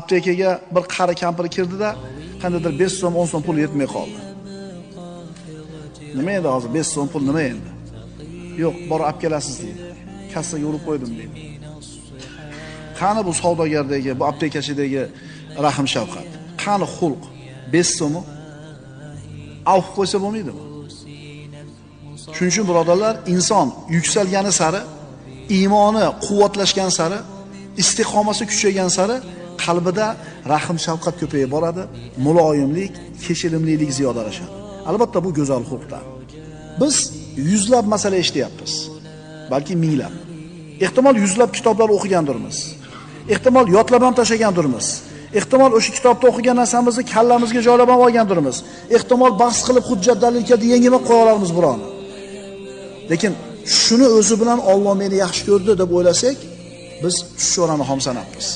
aptekaga bir qari kampir kirdida, qandaydir 5 so'm, 10 so'm pul yetmay qoldi. Nima edi hozir 5 so'm pul nima endi? Yo'q, borib olib kelasiz deydi. Kassaga urib qo'ydim deydi. Qani bu savdogardagi, bu aptekachidagi rahim shafqat? Qani xulq? 5 so'm avf qo'ysa bo'lmaydimi? Shuning uchun birodarlar, inson yuksalgani sari, iymoni quvvatlashgan sari, istiqomasi kuchaygan sari qalbida rahim shafqat ko'payib boradi, muloyimlik, kechirimlilik ziyodalashadi. Albatta bu go'zal xulqdan. Biz yuzlab masala eshityapmiz, balki minglab. Ehtimol yuzlab kitoblar o'qigandirmiz. Ehtimol yodlab ham tashlagandirmiz. Ehtimol o'sha kitobda o'qigan narsamizni kallamizga joylab ham olgandirmiz. Ehtimol bahs qilib hujjat dalilga yengilib qo'ya olamiz birovni. Lekin shuni o'zi bilan Alloh meni yaxshi ko'rdi deb o'ylasak, biz tushorani xom sanabmiz.